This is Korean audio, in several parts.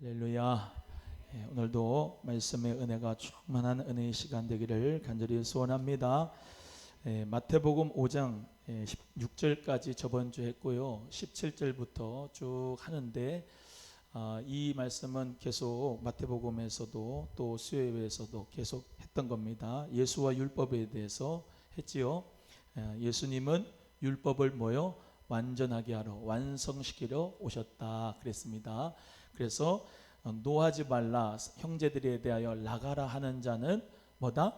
할렐루야. 오늘도 말씀의 은혜가 충만한 은혜의 시간 되기를 간절히 소원합니다. 마태복음 5장 16절까지 저번 주 했고요. 17절부터 쭉 하는데 이 말씀은 계속 마태복음에서도 또 수요예배에서도 계속 했던 겁니다. 예수와 율법에 대해서 했지요. 예수님은 율법을 뭐요? 완전하게 하러, 완성시키러 오셨다 그랬습니다. 그래서 노하지 말라, 형제들에 대하여 나가라 하는 자는 뭐다?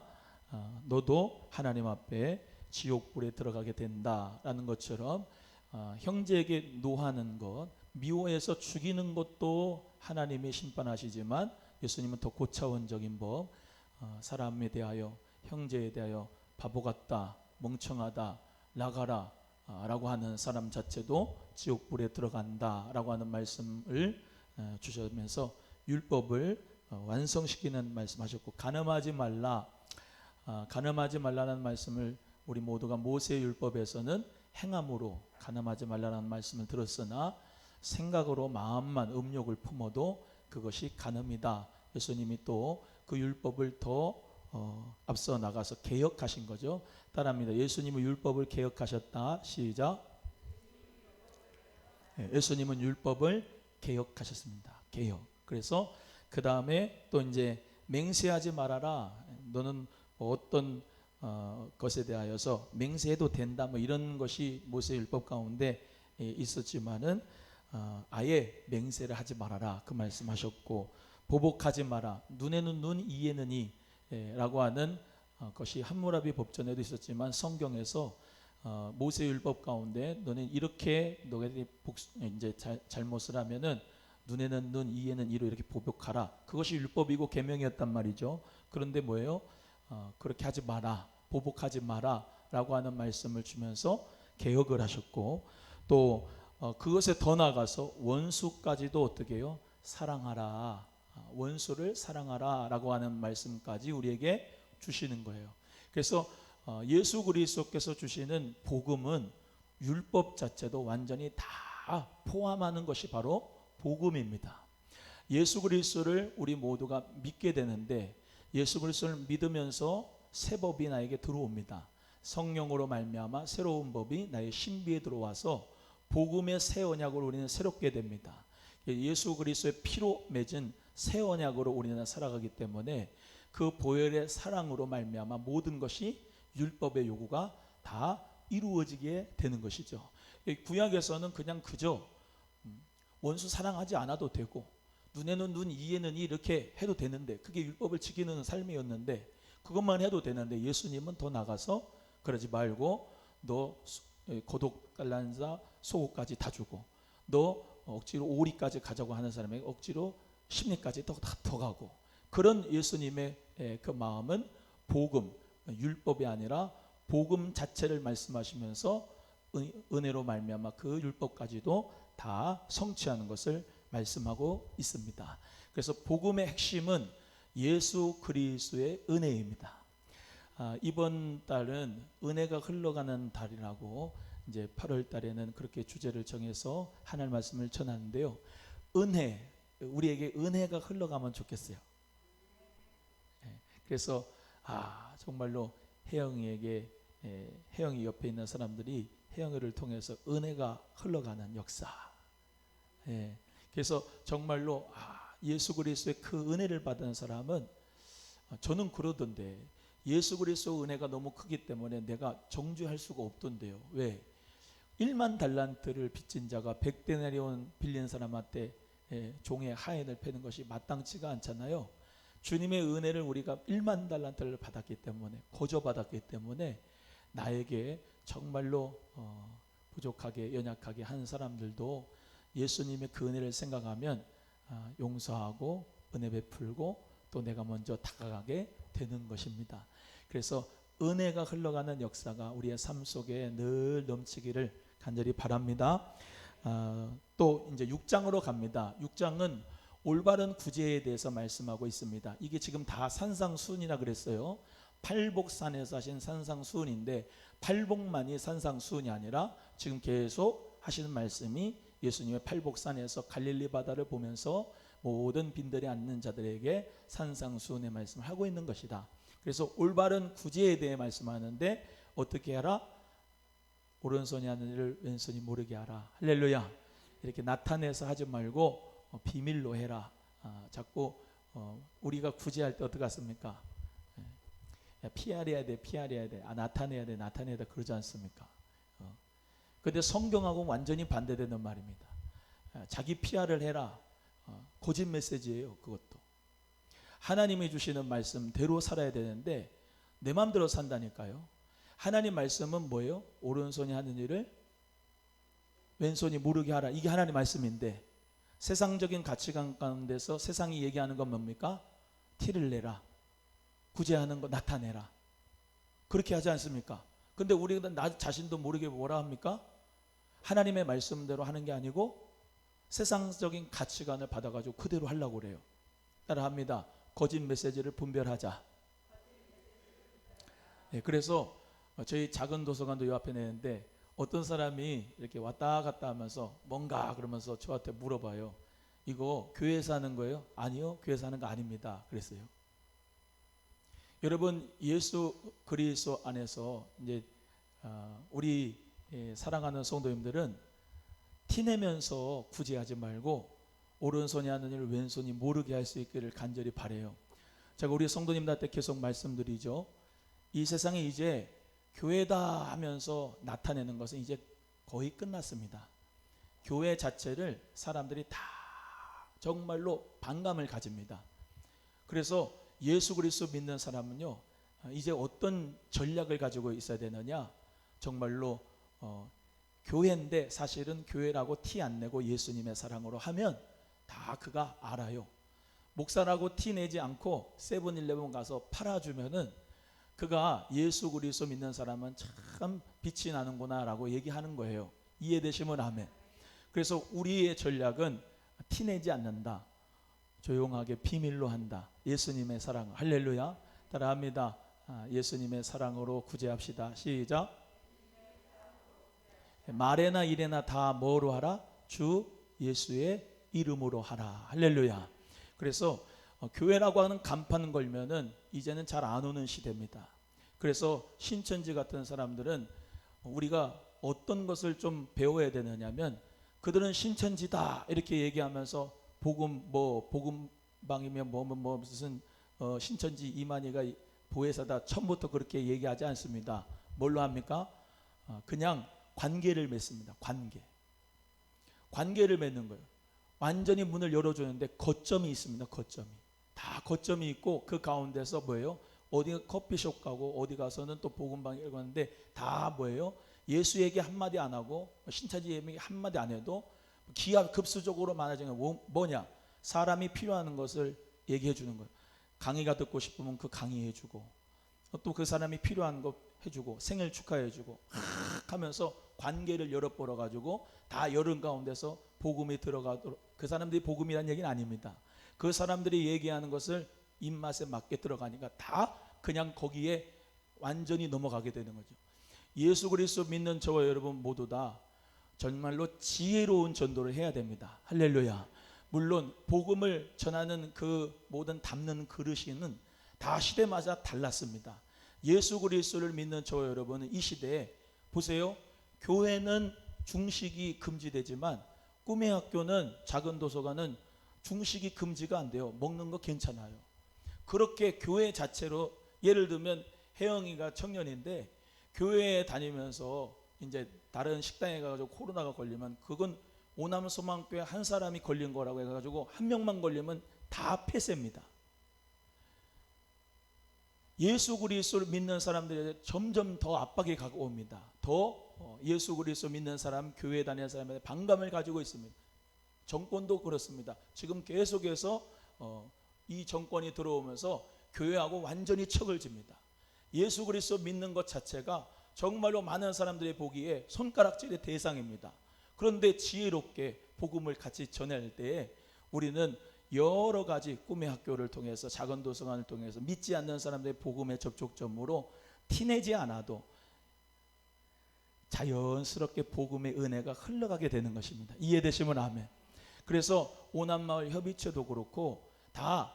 너도 하나님 앞에 지옥불에 들어가게 된다라는 것처럼 형제에게 노하는 것, 미워해서 죽이는 것도 하나님이 심판하시지만 예수님은 더 고차원적인 법, 사람에 대하여, 형제에 대하여 바보 같다, 멍청하다, 나가라 라고 하는 사람 자체도 지옥불에 들어간다 라고 하는 말씀을 주시면서 율법을 완성시키는 말씀하셨고, 간음하지 말라, 간음하지 말라는 말씀을 우리 모두가 모세의 율법에서는 행함으로 간음하지 말라는 말씀을 들었으나 생각으로 마음만 음욕을 품어도 그것이 간음이다. 예수님이 또 그 율법을 더 앞서 나가서 개혁하신 거죠. 따라합니다. 예수님은 율법을 개혁하셨다. 시작. 예수님은 율법을 개혁하셨습니다. 개혁. 그래서 그 다음에 또 이제 맹세하지 말아라. 너는 어떤 것에 대하여서 맹세해도 된다. 뭐 이런 것이 모세 율법 가운데 있었지만은 아예 맹세를 하지 말아라. 그 말씀하셨고, 보복하지 마라. 눈에는 눈, 이에는 이. 라고 하는 것이 함무라비 법전에도 있었지만 성경에서 모세 율법 가운데 너는 이렇게 너희들이 이제 잘못을 하면은 눈에는 눈, 이에는 이로 이렇게 보복하라. 그것이 율법이고 계명이었단 말이죠. 그런데 뭐예요? 그렇게 하지 마라, 보복하지 마라라고 하는 말씀을 주면서 개혁을 하셨고, 또 그것에 더 나아가서 원수까지도 어떻게 해요? 사랑하라. 원수를 사랑하라라고 하는 말씀까지 우리에게 주시는 거예요. 그래서 예수 그리스도께서 주시는 복음은 율법 자체도 완전히 다 포함하는 것이 바로 복음입니다. 예수 그리스도를 우리 모두가 믿게 되는데, 예수 그리스도를 믿으면서 새 법이 나에게 들어옵니다. 성령으로 말미암아 새로운 법이 나의 신비에 들어와서 복음의 새 언약을 우리는 새롭게 됩니다. 예수 그리스도의 피로 맺은 새 언약으로 우리는 살아가기 때문에 그 보혈의 사랑으로 말미암아 모든 것이 율법의 요구가 다 이루어지게 되는 것이죠. 구약에서는 그냥 그저 원수 사랑하지 않아도 되고 눈에는 눈, 이에는 이 이렇게 해도 되는데, 그게 율법을 지키는 삶이었는데 그것만 해도 되는데, 예수님은 더 나가서 그러지 말고 너 고독달란자 소고까지 다 주고, 너 억지로 오리까지 가자고 하는 사람에게 억지로 십리까지 더 가고, 그런 예수님의 그 마음은 복음, 율법이 아니라 복음 자체를 말씀하시면서 은혜로 말미암아 그 율법까지도 다 성취하는 것을 말씀하고 있습니다. 그래서 복음의 핵심은 예수 그리스도의 은혜입니다. 이번 달은 은혜가 흘러가는 달이라고 이제 8월 달에는 그렇게 주제를 정해서 하나님 말씀을 전하는데요. 은혜, 우리에게 은혜가 흘러가면 좋겠어요. 그래서 정말로 혜영이에게, 혜영이 옆에 있는 사람들이 혜영이를 통해서 은혜가 흘러가는 역사. 그래서 정말로 예수 그리스도의 그 은혜를 받은 사람은, 저는 그러던데 예수 그리스도 은혜가 너무 크기 때문에 내가 정죄할 수가 없던데요. 왜? 1만 달란트를 빚진 자가 100데나리온 빌린 사람한테 종의 하인을 패는 것이 마땅치가 않잖아요. 주님의 은혜를 우리가 1만 달란트를 받았기 때문에, 거저받았기 때문에 나에게 정말로 부족하게 연약하게 한 사람들도 예수님의 그 은혜를 생각하면 용서하고 은혜 베풀고 또 내가 먼저 다가가게 되는 것입니다. 그래서 은혜가 흘러가는 역사가 우리의 삶 속에 늘 넘치기를 간절히 바랍니다. 또 이제 6장으로 갑니다. 6장은 올바른 구제에 대해서 말씀하고 있습니다. 이게 지금 다 산상수훈이라 그랬어요. 팔복산에서 하신 산상수훈인데, 팔복만이 산상수훈이 아니라 지금 계속 하시는 말씀이 예수님의 팔복산에서 갈릴리 바다를 보면서 모든 빈들이 앉는 자들에게 산상수훈의 말씀을 하고 있는 것이다. 그래서 올바른 구제에 대해 말씀하는데 어떻게 하라? 오른손이 하는 일을 왼손이 모르게 하라. 할렐루야. 이렇게 나타내서 하지 말고 비밀로 해라. 자꾸 우리가 구제할 때 어떻게 하습니까? PR해야 돼, PR해야 돼. 나타내야 돼, 나타내야 돼. 그러지 않습니까? 근데 성경하고 완전히 반대되는 말입니다. 자기 PR을 해라. 거짓 메시지예요. 그것도. 하나님이 주시는 말씀대로 살아야 되는데 내 마음대로 산다니까요. 하나님 말씀은 뭐예요? 오른손이 하는 일을 왼손이 모르게 하라. 이게 하나님 말씀인데 세상적인 가치관 가운데서 세상이 얘기하는 건 뭡니까? 티를 내라. 구제하는 거 나타내라. 그렇게 하지 않습니까? 근데 우리가 나 자신도 모르게 뭐라 합니까? 하나님의 말씀대로 하는 게 아니고 세상적인 가치관을 받아가지고 그대로 하려고 그래요. 따라합니다. 거짓 메시지를 분별하자. 네, 그래서 저희 작은 도서관도 이 앞에 내는데 어떤 사람이 이렇게 왔다 갔다 하면서 뭔가 그러면서 저한테 물어봐요. 이거 교회에서 하는 거예요? 아니요, 교회에서 하는 거 아닙니다. 그랬어요. 여러분, 예수 그리스도 안에서 이제 우리 사랑하는 성도님들은 티내면서 구제하지 말고 오른손이 하는 일을 왼손이 모르게 할 수 있기를 간절히 바라요. 제가 우리 성도님들한테 계속 말씀드리죠. 이 세상에 이제 교회다 하면서 나타내는 것은 이제 거의 끝났습니다. 교회 자체를 사람들이 다 정말로 반감을 가집니다. 그래서 예수 그리스도 믿는 사람은요, 이제 어떤 전략을 가지고 있어야 되느냐? 정말로 교회인데 사실은 교회라고 티 안 내고 예수님의 사랑으로 하면 다 그가 알아요. 목사라고 티 내지 않고 세븐일레븐 가서 팔아주면은 그가 예수 그리스도 믿는 사람은 참 빛이 나는구나 라고 얘기하는 거예요. 이해되시면 아멘. 그래서 우리의 전략은 티 내지 않는다. 조용하게 비밀로 한다. 예수님의 사랑. 할렐루야. 따라합니다. 예수님의 사랑으로 구제합시다. 시작. 말에나 일에나 다 뭐로 하라? 주 예수의 이름으로 하라. 할렐루야. 그래서 교회라고 하는 간판 걸면은 이제는 잘 안 오는 시대입니다. 그래서 신천지 같은 사람들은 우리가 어떤 것을 좀 배워야 되느냐면 그들은 신천지다 이렇게 얘기하면서 복음방이면 뭐 무슨 신천지 이만희가 보혜사다 처음부터 그렇게 얘기하지 않습니다. 뭘로 합니까? 그냥 관계를 맺습니다. 관계를 맺는 거예요. 완전히 문을 열어주는데 거점이 있습니다. 다 거점이 있고 그 가운데서 뭐예요? 어디 커피숍 가고 어디 가서는 또 복음방에 가는데 다 뭐예요? 예수 얘기 한마디 안 하고 신천지 얘기 한마디 안 해도 기하급수적으로 많아지는 게 뭐냐? 사람이 필요한 것을 얘기해 주는 거예요. 강의가 듣고 싶으면 그 강의해 주고 또 그 사람이 필요한 거 해주고 생일 축하해 주고 하면서 관계를 열어버려 가지고 다 열은 가운데서 복음이 들어가도록. 그 사람들이 복음이라는 얘기는 아닙니다. 그 사람들이 얘기하는 것을 입맛에 맞게 들어가니까 다 그냥 거기에 완전히 넘어가게 되는 거죠. 예수 그리스도 믿는 저와 여러분 모두 다 정말로 지혜로운 전도를 해야 됩니다. 할렐루야. 물론 복음을 전하는 그 모든 담는 그릇이는 다 시대마다 달랐습니다. 예수 그리스도를 믿는 저와 여러분은 이 시대에 보세요. 교회는 중식이 금지되지만 꿈의 학교는 작은 도서관은 중식이 금지가 안 돼요. 먹는 거 괜찮아요. 그렇게 교회 자체로 예를 들면 혜영이가 청년인데 교회에 다니면서 이제 다른 식당에 가가지고 코로나가 걸리면 그건 오남 소망교회 한 사람이 걸린 거라고 해가지고 한 명만 걸리면 다 폐쇄입니다. 예수 그리스도를 믿는 사람들에게 점점 더 압박이 가까웁니다. 더 예수 그리스도 믿는 사람, 교회 다니는 사람에 반감을 가지고 있습니다. 정권도 그렇습니다. 지금 계속해서 이 정권이 들어오면서 교회하고 완전히 척을 집니다. 예수 그리스도 믿는 것 자체가 정말로 많은 사람들이 보기에 손가락질의 대상입니다. 그런데 지혜롭게 복음을 같이 전할 때에 우리는 여러 가지 꿈의 학교를 통해서 작은 도서관을 통해서 믿지 않는 사람들의 복음의 접촉점으로 티내지 않아도 자연스럽게 복음의 은혜가 흘러가게 되는 것입니다. 이해되시면 아멘. 그래서 오남마을 협의체도 그렇고 다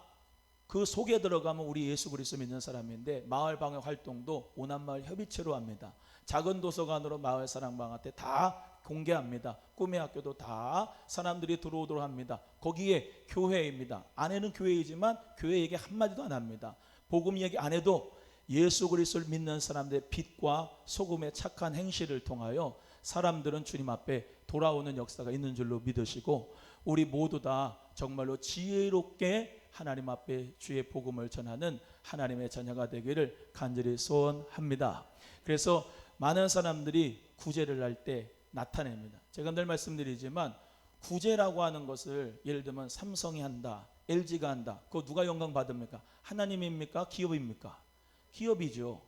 그 속에 들어가면 우리 예수 그리스도 믿는 사람인데 마을 방역 활동도 오남마을 협의체로 합니다. 작은 도서관으로 마을 사랑방한테 다 공개합니다. 꿈의 학교도 다 사람들이 들어오도록 합니다. 거기에 교회입니다. 안에는 교회이지만 교회 얘기 한마디도 안 합니다. 복음 얘기 안 해도 예수 그리스도를 믿는 사람들의 빛과 소금의 착한 행실을 통하여 사람들은 주님 앞에 돌아오는 역사가 있는 줄로 믿으시고, 우리 모두 다 정말로 지혜롭게 하나님 앞에 주의 복음을 전하는 하나님의 자녀가 되기를 간절히 소원합니다. 그래서 많은 사람들이 구제를 할 때 나타냅니다. 제가 늘 말씀드리지만 구제라고 하는 것을 예를 들면 삼성이 한다, LG가 한다. 그거 누가 영광 받습니까? 하나님입니까? 기업입니까? 기업이죠.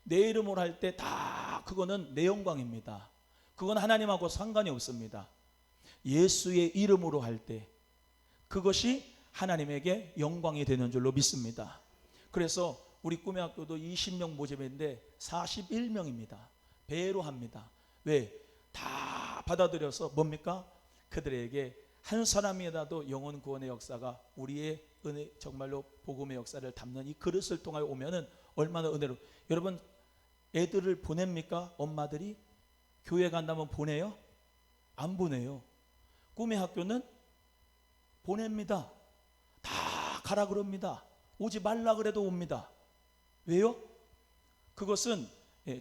내 이름으로 할 때 다 그거는 내 영광입니다. 그건 하나님하고 상관이 없습니다. 예수의 이름으로 할 때 그것이 하나님에게 영광이 되는 줄로 믿습니다. 그래서 우리 꿈의 학교도 20명 모집인데 41명입니다. 배로 합니다. 왜? 다 받아들여서 뭡니까? 그들에게 한 사람이라도 영혼 구원의 역사가 우리의 은혜, 정말로 복음의 역사를 담는 이 그릇을 통하여 오면은 얼마나 은혜로. 여러분, 애들을 보냅니까? 엄마들이 교회 간다면 보내요? 안 보내요. 꿈의 학교는 보냅니다. 다 가라 그럽니다. 오지 말라 그래도 옵니다. 왜요? 그것은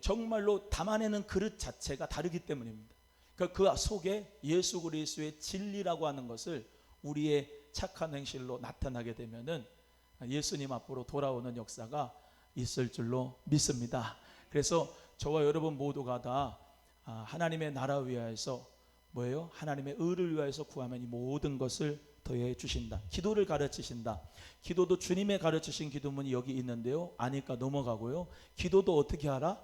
정말로 담아내는 그릇 자체가 다르기 때문입니다. 그 속에 예수 그리스도의 진리라고 하는 것을 우리의 착한 행실로 나타나게 되면은 예수님 앞으로 돌아오는 역사가 있을 줄로 믿습니다. 그래서 저와 여러분 모두가 다 하나님의 나라 위하여서 뭐예요? 하나님의 의를 위하여서 구하면 이 모든 것을 더해 주신다. 기도를 가르치신다. 기도도 주님의 가르치신 기도문이 여기 있는데요. 아니까 넘어가고요. 기도도 어떻게 하라?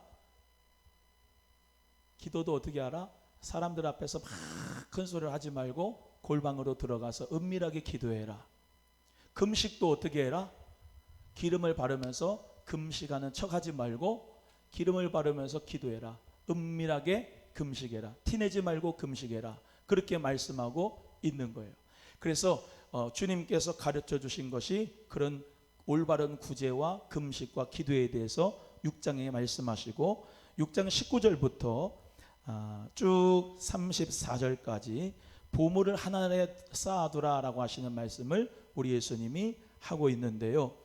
기도도 어떻게 하라? 사람들 앞에서 막 큰 소리를 하지 말고 골방으로 들어가서 은밀하게 기도해라. 금식도 어떻게 해라? 기름을 바르면서 금식하는 척하지 말고 기름을 바르면서 기도해라. 은밀하게 금식해라. 티내지 말고 금식해라. 그렇게 말씀하고 있는 거예요. 그래서 주님께서 가르쳐 주신 것이 그런 올바른 구제와 금식과 기도에 대해서 6장에 말씀하시고, 6장 19절부터 쭉 34절까지 보물을 하늘에 쌓아두라라고 하시는 말씀을 우리 예수님이 하고 있는데요.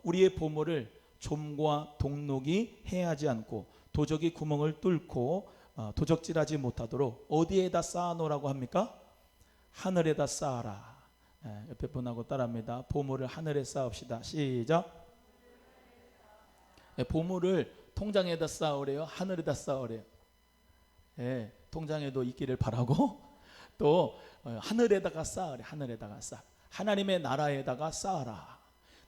우리의 보물을 좀과 동록이 해하지 않고 도적이 구멍을 뚫고 도적질하지 못하도록 어디에다 쌓아놓으라고 합니까? 하늘에다 쌓아라. 옆에 분하고 따라합니다. 보물을 하늘에 쌓읍시다. 시작. 보물을 통장에다 쌓으래요? 하늘에다 쌓으래요? 통장에도 있기를 바라고 또 하늘에다가 쌓으래. 하늘에다가 쌓아. 하나님의 나라에다가 쌓아라.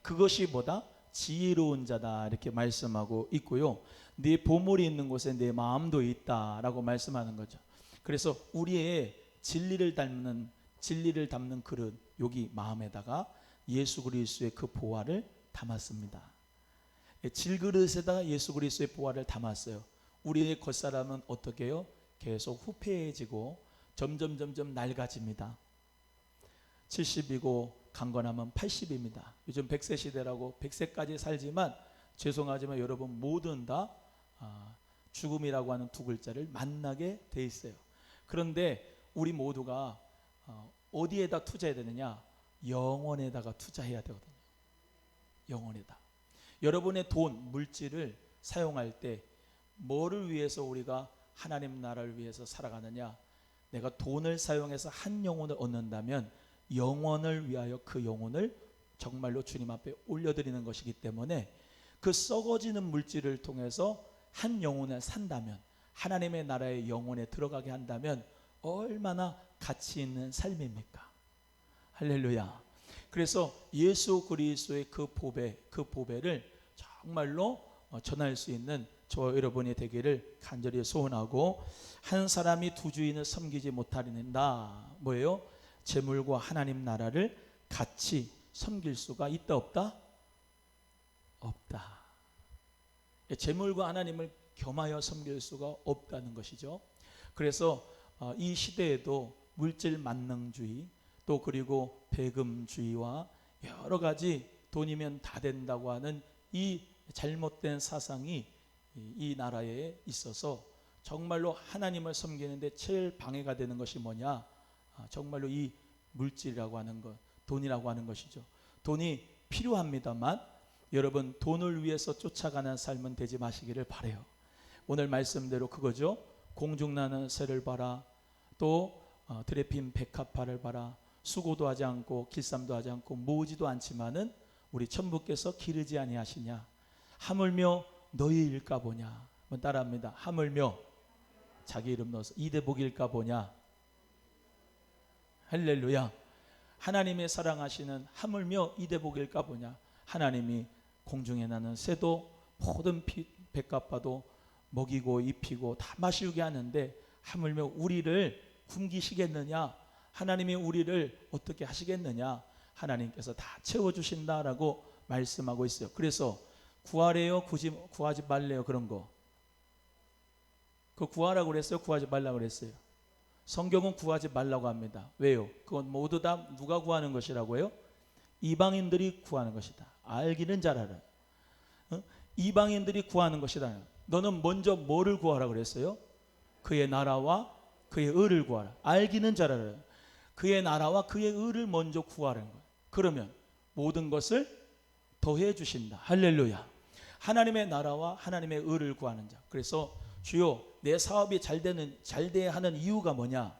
그것이 뭐다? 지혜로운 자다. 이렇게 말씀하고 있고요. 네 보물이 있는 곳에 내 마음도 있다라고 말씀하는 거죠. 그래서 우리의 진리를 담는 그릇, 여기 마음에다가 예수 그리스도의 그 보화를 담았습니다. 질그릇에다가 예수 그리스도의 보화를 담았어요. 우리의 겉사람은 어떻게 해요? 계속 후패해지고 점점 낡아집니다. 70이고 강건하면 80입니다. 요즘 100세 시대라고 100세까지 살지만 죄송하지만 여러분 모든 다 죽음이라고 하는 두 글자를 만나게 돼 있어요. 그런데 우리 모두가 어디에다 투자해야 되느냐? 영혼에다가 투자해야 되거든요. 영혼에다. 여러분의 돈, 물질을 사용할 때 뭐를 위해서 우리가 하나님 나라를 위해서 살아가느냐? 내가 돈을 사용해서 한 영혼을 얻는다면 영혼을 위하여 그 영혼을 정말로 주님 앞에 올려드리는 것이기 때문에 그 썩어지는 물질을 통해서 한 영혼을 산다면, 하나님의 나라의 영혼에 들어가게 한다면 얼마나 가치 있는 삶입니까? 할렐루야. 그래서 예수 그리스도의 그 보배를 정말로 전할 수 있는 저와 여러분이 되기를 간절히 소원하고, 한 사람이 두 주인을 섬기지 못하리는다. 뭐예요? 재물과 하나님 나라를 같이 섬길 수가 있다 없다? 없다. 재물과 하나님을 겸하여 섬길 수가 없다는 것이죠. 그래서 이 시대에도 물질 만능주의, 또 그리고 배금주의와 여러 가지 돈이면 다 된다고 하는 이 잘못된 사상이 이 나라에 있어서 정말로 하나님을 섬기는데 제일 방해가 되는 것이 뭐냐? 정말로 이 물질이라고 하는 것, 돈이라고 하는 것이죠. 돈이 필요합니다만 여러분, 돈을 위해서 쫓아가는 삶은 되지 마시기를 바라요. 오늘 말씀대로 그거죠. 공중나는 새를 봐라. 또 드레핀 백합화를 봐라. 수고도 하지 않고 길쌈도 하지 않고 모으지도 않지만은 우리 천부께서 기르지 아니하시냐. 하물며 너희 일까 보냐. 한번 따라합니다. 하물며 자기 이름 넣어서 이대복일까 보냐. 할렐루야. 하나님의 사랑하시는 하물며 이대복일까 보냐. 하나님이 공중에 나는 새도 모든 백합화도 먹이고 입히고 다 마시게 하는데 하물며 우리를 굶기시겠느냐. 하나님이 우리를 어떻게 하시겠느냐. 하나님께서 다 채워주신다라고 말씀하고 있어요. 그래서 구하래요? 구하지 말래요? 그런 거. 그 구하라고 그랬어요? 구하지 말라고 그랬어요? 성경은 구하지 말라고 합니다. 왜요? 그건 모두 다 누가 구하는 것이라고요? 이방인들이 구하는 것이다. 알기는 잘 알아요. 이방인들이 구하는 것이다. 너는 먼저 뭐를 구하라고 그랬어요? 그의 나라와 그의 의를 구하라. 알기는 잘 알아요. 그의 나라와 그의 의를 먼저 구하라는 거예요. 그러면 모든 것을 더해 주신다. 할렐루야. 하나님의 나라와 하나님의 의를 구하는 자. 그래서 주요, 내 사업이 잘 돼야 하는 이유가 뭐냐?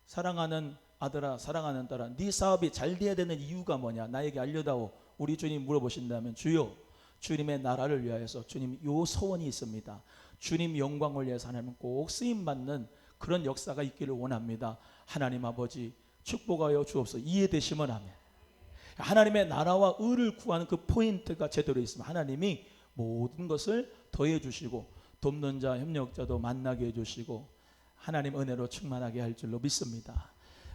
사랑하는 아들아, 사랑하는 딸아, 네 사업이 잘 돼야 되는 이유가 뭐냐? 나에게 알려다오. 우리 주님 물어보신다면, 주요, 주님의 나라를 위하여서 주님 요 소원이 있습니다. 주님 영광을 위해서 하나님 꼭 쓰임받는 그런 역사가 있기를 원합니다. 하나님 아버지 축복하여 주옵소서. 이해되시면 아멘. 하나님의 나라와 의를 구하는 그 포인트가 제대로 있으면 하나님이 모든 것을 더해 주시고 돕는 자, 협력자도 만나게 해주시고 하나님 은혜로 충만하게 할 줄로 믿습니다.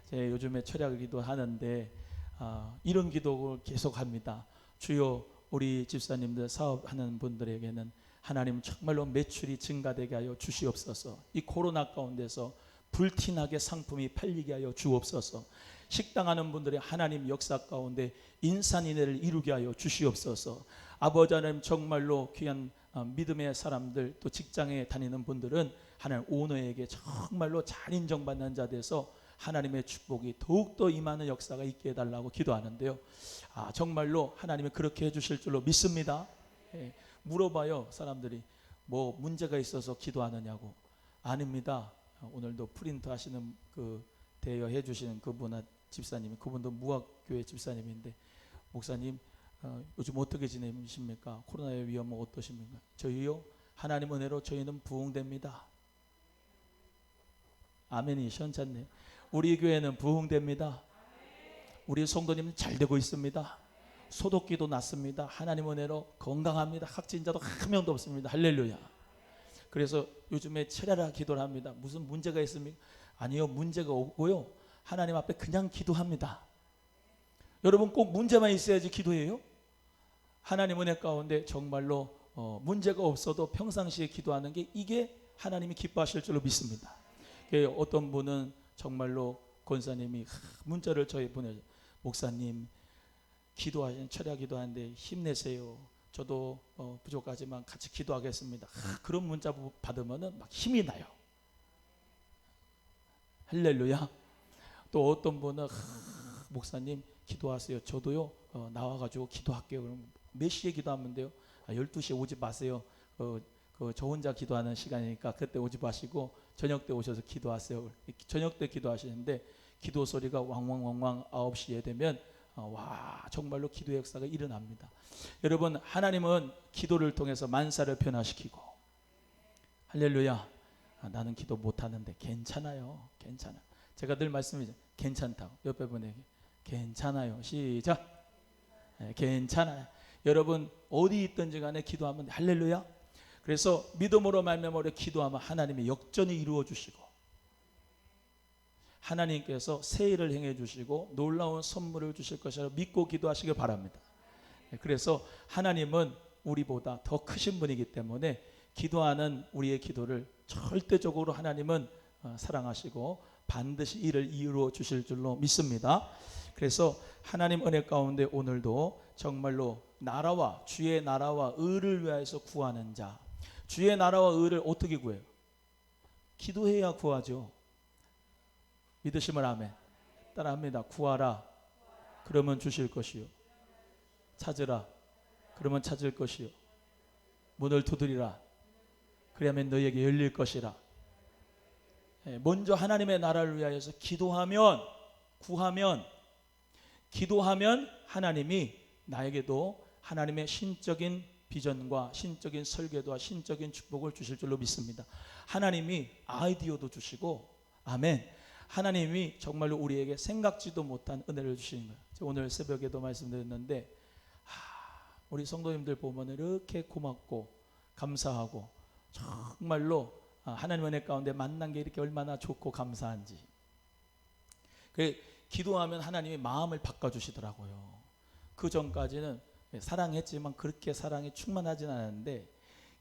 제가 요즘에 철야 기도하는데 이런 기도를 계속합니다. 주여, 우리 집사님들 사업하는 분들에게는 하나님 정말로 매출이 증가되게 하여 주시옵소서. 이 코로나 가운데서 불티나게 상품이 팔리게 하여 주옵소서. 식당하는 분들의 하나님 역사 가운데 인산인해를 이루게 하여 주시옵소서. 아버지 하나님, 정말로 귀한 믿음의 사람들, 또 직장에 다니는 분들은 하나님 오너에게 정말로 잘 인정받는 자 돼서 하나님의 축복이 더욱더 임하는 역사가 있게 해달라고 기도하는데요. 정말로 하나님이 그렇게 해주실 줄로 믿습니다. 물어봐요, 사람들이. 뭐 문제가 있어서 기도하느냐고. 아닙니다. 오늘도 프린트 하시는 그 대여해 주시는 그분 집사님이, 그분도 무학교회 집사님인데, 목사님 요즘 어떻게 지내십니까? 코로나의 위험은 어떠십니까? 저희요, 하나님 은혜로 저희는 부흥됩니다. 아멘이 시원찮네. 우리 교회는 부흥됩니다. 우리 성도님은 잘 되고 있습니다. 소독기도 났습니다. 하나님 은혜로 건강합니다. 확진자도 한 명도 없습니다. 할렐루야. 그래서 요즘에 철야라 기도를 합니다. 무슨 문제가 있습니까? 아니요, 문제가 없고요, 하나님 앞에 그냥 기도합니다. 여러분, 꼭 문제만 있어야지 기도해요? 하나님 은혜 가운데 정말로 문제가 없어도 평상시에 기도하는 게, 이게 하나님이 기뻐하실 줄로 믿습니다. 어떤 분은 정말로 권사님이 문자를 저희 보내죠. 목사님, 철야 기도하는데 힘내세요. 저도 부족하지만 같이 기도하겠습니다. 그런 문자 받으면 막 힘이 나요. 할렐루야. 또 어떤 분은 목사님 기도하세요. 저도요 나와가지고 기도할게요. 그럼 몇 시에 기도하면 돼요? 12시에 오지 마세요. 저 혼자 기도하는 시간이니까 그때 오지 마시고 저녁 때 오셔서 기도하세요. 저녁 때 기도하시는데 기도 소리가 왕왕왕왕 9시에 되면 와, 정말로 기도의 역사가 일어납니다. 여러분, 하나님은 기도를 통해서 만사를 변화시키고, 할렐루야. 나는 기도 못하는데 괜찮아요. 괜찮아. 제가 늘 말씀드리죠. 괜찮다고. 옆에 분에게 괜찮아요. 시작. 괜찮아요. 여러분, 어디 있든지 간에 기도하면 돼. 할렐루야. 그래서 믿음으로 말미암아 기도하면 하나님이 역전이 이루어 주시고, 하나님께서 새 일을 행해 주시고 놀라운 선물을 주실 것이라 믿고 기도하시길 바랍니다. 그래서 하나님은 우리보다 더 크신 분이기 때문에 기도하는 우리의 기도를 절대적으로 하나님은 사랑하시고 반드시 이를 이루어 주실 줄로 믿습니다. 그래서 하나님 은혜 가운데 오늘도 정말로 나라와 주의 나라와 의를 위하여서 구하는 자, 주의 나라와 의를 어떻게 구해요? 기도해야 구하죠. 믿으시면 아멘. 따라합니다. 구하라, 그러면 주실 것이요. 찾으라, 그러면 찾을 것이요. 문을 두드리라, 그러면 너희에게 열릴 것이라. 먼저 하나님의 나라를 위하여서 기도하면, 기도하면 하나님이 나에게도 하나님의 신적인 비전과 신적인 설계도와 신적인 축복을 주실 줄로 믿습니다. 하나님이 아이디어도 주시고, 아멘, 하나님이 정말로 우리에게 생각지도 못한 은혜를 주시는 거예요. 오늘 새벽에도 말씀드렸는데 우리 성도님들 보면 이렇게 고맙고 감사하고 정말로 하나님 은혜 가운데 만난 게 이렇게 얼마나 좋고 감사한지. 기도하면 하나님이 마음을 바꿔주시더라고요. 그 전까지는 사랑했지만 그렇게 사랑이 충만하진 않았는데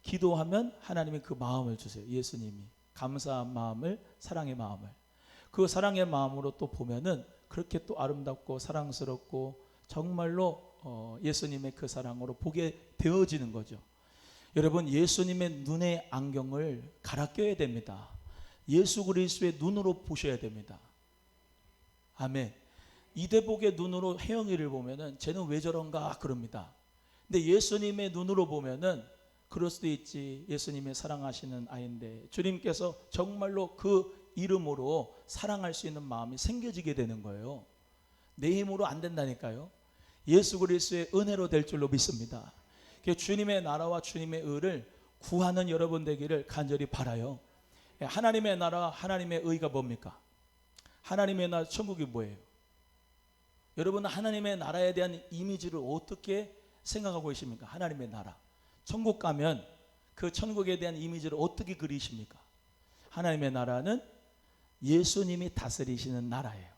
기도하면 하나님이 그 마음을 주세요. 예수님이 감사한 마음을, 사랑의 마음을. 그 사랑의 마음으로 또 보면은 그렇게 또 아름답고 사랑스럽고 정말로 예수님의 그 사랑으로 보게 되어지는 거죠. 여러분, 예수님의 눈의 안경을 갈아 껴야 됩니다. 예수 그리스도의 눈으로 보셔야 됩니다. 아멘. 이대복의 눈으로 혜영이를 보면은 쟤는 왜 저런가 그럽니다. 근데 예수님의 눈으로 보면은 그럴 수도 있지, 예수님의 사랑하시는 아이인데 주님께서 정말로 그 이름으로 사랑할 수 있는 마음이 생겨지게 되는 거예요. 내 힘으로 안 된다니까요. 예수 그리스도의 은혜로 될 줄로 믿습니다. 주님의 나라와 주님의 의를 구하는 여러분 되기를 간절히 바라요. 하나님의 나라, 하나님의 의가 뭡니까? 하나님의 나라, 천국이 뭐예요? 여러분은 하나님의 나라에 대한 이미지를 어떻게 생각하고 계십니까? 하나님의 나라, 천국 가면 그 천국에 대한 이미지를 어떻게 그리십니까? 하나님의 나라는 예수님이 다스리시는 나라예요.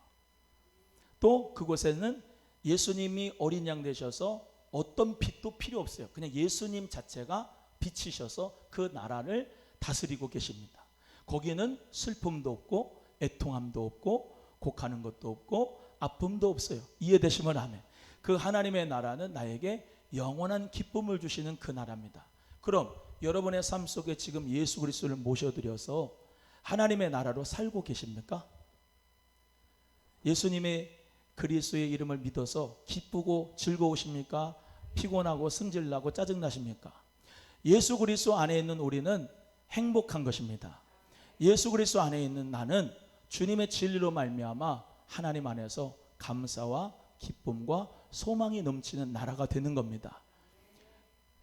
또 그곳에는 예수님이 어린 양 되셔서 어떤 빛도 필요 없어요. 그냥 예수님 자체가 빛이셔서 그 나라를 다스리고 계십니다. 거기는 슬픔도 없고 애통함도 없고 곡하는 것도 없고 아픔도 없어요. 이해되시면 아멘. 그 하나님의 나라는 나에게 영원한 기쁨을 주시는 그 나라입니다. 그럼 여러분의 삶 속에 지금 예수 그리스도를 모셔드려서 하나님의 나라로 살고 계십니까? 예수님의 그리스도의 이름을 믿어서 기쁘고 즐거우십니까? 피곤하고 승질나고 짜증나십니까? 예수 그리스도 안에 있는 우리는 행복한 것입니다. 예수 그리스도 안에 있는 나는 주님의 진리로 말미암아 하나님 안에서 감사와 기쁨과 소망이 넘치는 나라가 되는 겁니다.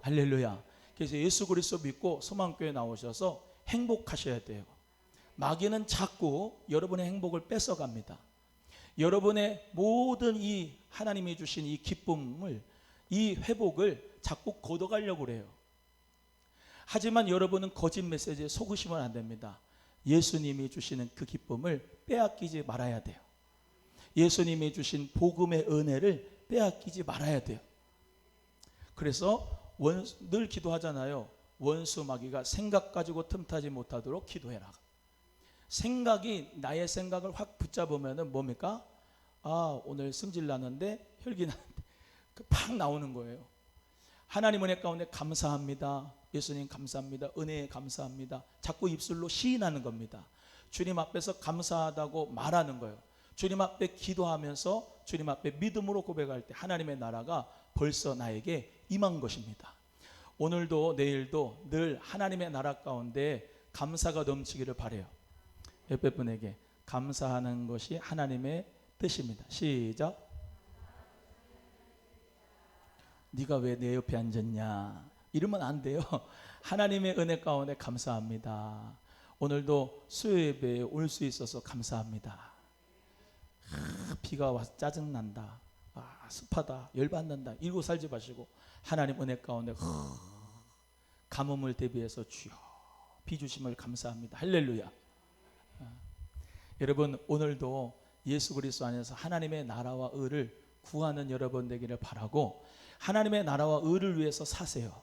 할렐루야. 그래서 예수 그리스도 믿고 소망교회 나오셔서 행복하셔야 돼요. 마귀는 자꾸 여러분의 행복을 뺏어갑니다. 여러분의 모든 이 하나님이 주신 이 기쁨을, 이 회복을 자꾸 걷어가려고 그래요. 하지만 여러분은 거짓 메시지에 속으시면 안 됩니다. 예수님이 주시는 그 기쁨을 빼앗기지 말아야 돼요. 예수님이 주신 복음의 은혜를 빼앗기지 말아야 돼요. 그래서 늘 기도하잖아요. 원수 마귀가 생각 가지고 틈타지 못하도록 기도해라. 생각이 나의 생각을 확 붙잡으면 뭡니까? 오늘 승질 나는데 혈기 나는데 팍 나오는 거예요. 하나님 은혜 가운데 감사합니다. 예수님 감사합니다. 은혜에 감사합니다. 자꾸 입술로 시인하는 겁니다. 주님 앞에서 감사하다고 말하는 거예요. 주님 앞에 기도하면서 주님 앞에 믿음으로 고백할 때 하나님의 나라가 벌써 나에게 임한 것입니다. 오늘도 내일도 늘 하나님의 나라 가운데 감사가 넘치기를 바라요. 옆에 분에게 감사하는 것이 하나님의 뜻입니다. 시작. 네가 왜 내 옆에 앉았냐 이러면 안 돼요. 하나님의 은혜 가운데 감사합니다. 오늘도 수요 예배에 올 수 있어서 감사합니다. 비가 와서 짜증난다, 습하다, 열받는다 이러고 살지 마시고 하나님 은혜 가운데 가뭄을 대비해서 주여 비 주심을 감사합니다. 할렐루야. 여러분, 오늘도 예수 그리스도 안에서 하나님의 나라와 의를 구하는 여러분 되기를 바라고, 하나님의 나라와 의를 위해서 사세요.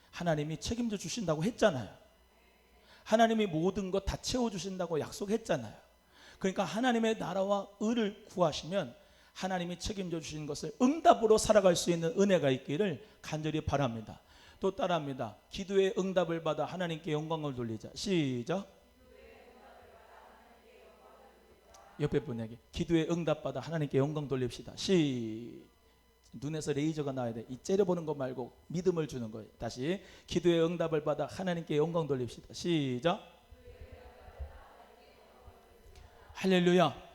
하나님이 책임져 주신다고 했잖아요. 하나님이 모든 것 다 채워주신다고 약속했잖아요. 그러니까 하나님의 나라와 의를 구하시면 하나님이 책임져 주신 것을 응답으로 살아갈 수 있는 은혜가 있기를 간절히 바랍니다. 또 따라합니다. 기도의 응답을 받아 하나님께 영광을 돌리자. 시작. 옆에 분에게 기도의 응답받아 하나님께 영광 돌립시다. 눈에서 레이저가 나와야 돼. 이 째려보는 거 말고 믿음을 주는 거예요. 다시 기도의 응답을 받아 하나님께 영광 돌립시다. 시작. 할렐루야.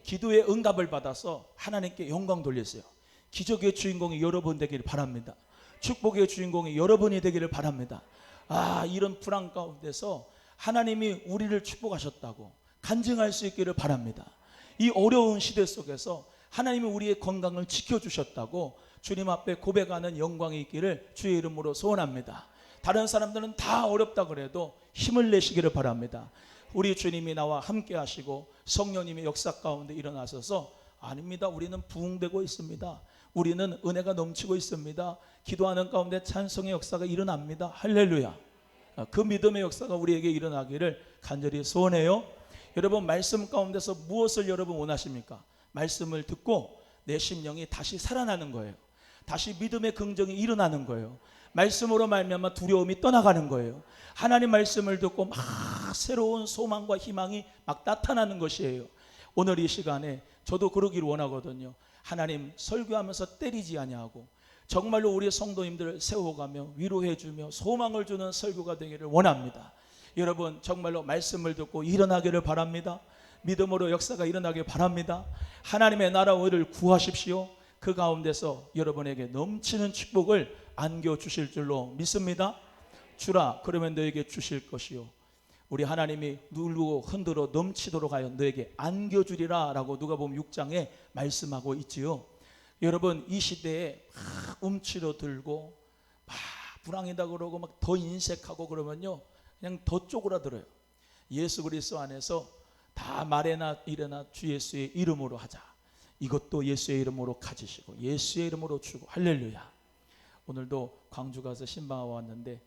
기도의 응답을 받아서 하나님께 영광 돌리세요. 기적의 주인공이 여러분 되기를 바랍니다. 축복의 주인공이 여러분이 되기를 바랍니다. 이런 불안 가운데서 하나님이 우리를 축복하셨다고 간증할 수 있기를 바랍니다. 이 어려운 시대 속에서 하나님이 우리의 건강을 지켜주셨다고 주님 앞에 고백하는 영광이 있기를 주의 이름으로 소원합니다. 다른 사람들은 다 어렵다 그래도 힘을 내시기를 바랍니다. 우리 주님이 나와 함께 하시고 성령님의 역사 가운데 일어나셔서 아닙니다. 우리는 부흥되고 있습니다. 우리는 은혜가 넘치고 있습니다. 기도하는 가운데 찬송의 역사가 일어납니다. 할렐루야. 그 믿음의 역사가 우리에게 일어나기를 간절히 소원해요. 여러분 말씀 가운데서 무엇을 여러분 원하십니까? 말씀을 듣고 내 심령이 다시 살아나는 거예요. 다시 믿음의 긍정이 일어나는 거예요. 말씀으로 말미암아 두려움이 떠나가는 거예요. 하나님 말씀을 듣고 막 새로운 소망과 희망이 막 나타나는 것이에요. 오늘 이 시간에 저도 그러기를 원하거든요. 하나님 설교하면서 때리지 아니하고 정말로 우리 성도님들을 세워가며 위로해주며 소망을 주는 설교가 되기를 원합니다. 여러분 정말로 말씀을 듣고 일어나기를 바랍니다. 믿음으로 역사가 일어나길 바랍니다. 하나님의 나라와 의를 구하십시오. 그 가운데서 여러분에게 넘치는 축복을 안겨주실 줄로 믿습니다. 주라 그러면 너에게 주실 것이요 우리 하나님이 누르고 흔들어 넘치도록 하여 너에게 안겨주리라 라고 누가복음 6장에 말씀하고 있지요. 여러분 이 시대에 막 움츠러 들고 막 불황이다 그러고 막 더 인색하고 그러면요 그냥 더 쪼그라들어요. 예수 그리스도 안에서 다 말에나 일에나 주 예수의 이름으로 하자. 이것도 예수의 이름으로 가지시고 예수의 이름으로 주고 할렐루야. 오늘도 광주 가서 신방하고 왔는데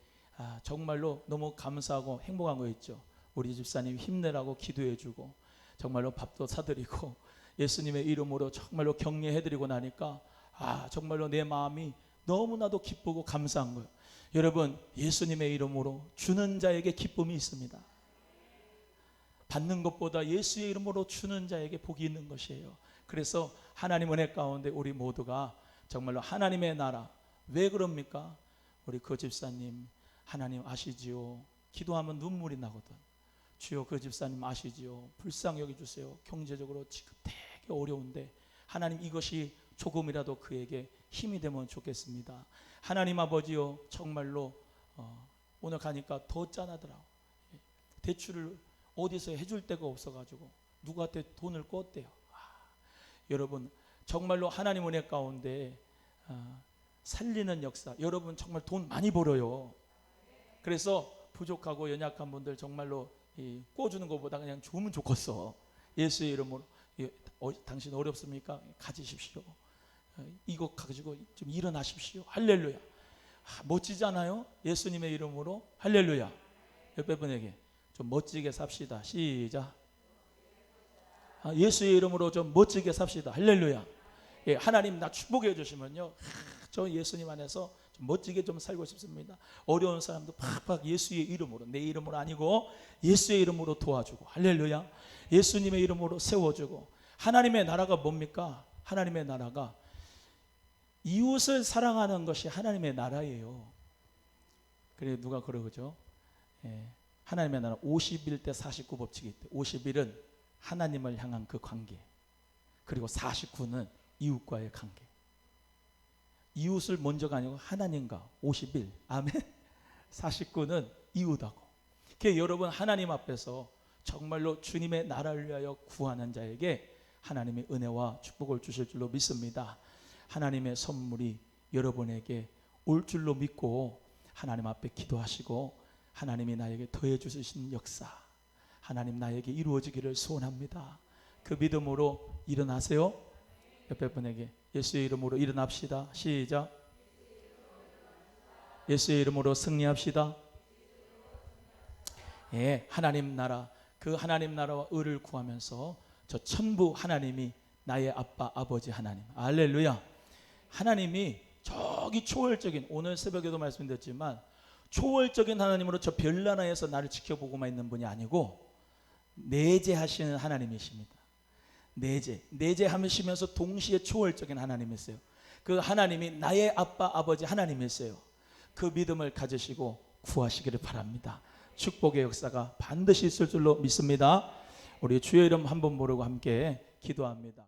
정말로 너무 감사하고 행복한 거 있죠. 우리 집사님 힘내라고 기도해주고 정말로 밥도 사드리고 예수님의 이름으로 정말로 격려해드리고 나니까 정말로 내 마음이 너무나도 기쁘고 감사한 거예요. 여러분 예수님의 이름으로 주는 자에게 기쁨이 있습니다. 받는 것보다 예수의 이름으로 주는 자에게 복이 있는 것이에요. 그래서 하나님 은혜 가운데 우리 모두가 정말로 하나님의 나라 왜 그럽니까? 우리 그 집사님 하나님 아시지요? 기도하면 눈물이 나거든. 주여 그 집사님 아시지요? 불쌍히 여겨주세요. 경제적으로 지금 되게 어려운데 하나님 이것이 조금이라도 그에게 힘이 되면 좋겠습니다. 하나님 아버지요 정말로 오늘 가니까 더 짠하더라고. 대출을 어디서 해줄 데가 없어가지고 누구한테 돈을 꿨대요. 여러분 정말로 하나님 은혜 가운데 살리는 역사. 여러분 정말 돈 많이 벌어요. 그래서 부족하고 연약한 분들 정말로 꿔주는 것보다 그냥 주면 좋겠어. 예수의 이름으로 당신 어렵습니까? 가지십시오. 이거 가지고 좀 일어나십시오. 할렐루야. 멋지지 않아요? 예수님의 이름으로 할렐루야. 옆에 분에게 좀 멋지게 삽시다. 시작. 예수의 이름으로 좀 멋지게 삽시다. 할렐루야. 하나님 나 축복해 주시면요 저 예수님 안에서 좀 멋지게 좀 살고 싶습니다. 어려운 사람도 팍팍 예수의 이름으로 내 이름으로 아니고 예수의 이름으로 도와주고 할렐루야. 예수님의 이름으로 세워주고 하나님의 나라가 뭡니까? 하나님의 나라가 이웃을 사랑하는 것이 하나님의 나라예요. 그래 누가 그러죠? 하나님의 나라 51대 49 법칙이 있대. 51은 하나님을 향한 그 관계, 그리고 49는 이웃과의 관계. 이웃을 먼저가 아니고 하나님과 51 아멘. 49는 이웃하고. 그러니까 여러분 하나님 앞에서 정말로 주님의 나라를 위하여 구하는 자에게 하나님의 은혜와 축복을 주실 줄로 믿습니다. 하나님의 선물이 여러분에게 올 줄로 믿고 하나님 앞에 기도하시고 하나님이 나에게 더해 주시는 역사 하나님 나에게 이루어지기를 소원합니다. 그 믿음으로 일어나세요. 옆에 분에게 예수의 이름으로 일어납시다. 시작. 예수의 이름으로 승리합시다. 하나님 나라 그 하나님 나라와 의를 구하면서 저 천부 하나님이 나의 아빠 아버지 하나님. 할렐루야. 하나님이 저기 초월적인, 오늘 새벽에도 말씀드렸지만 초월적인 하나님으로 저 별나라에서 나를 지켜보고만 있는 분이 아니고 내재하시는 하나님이십니다. 내재하시면서 동시에 초월적인 하나님이세요. 그 하나님이 나의 아빠 아버지 하나님이세요. 그 믿음을 가지시고 구하시기를 바랍니다. 축복의 역사가 반드시 있을 줄로 믿습니다. 우리 주의 이름 한번 모르고 함께 기도합니다.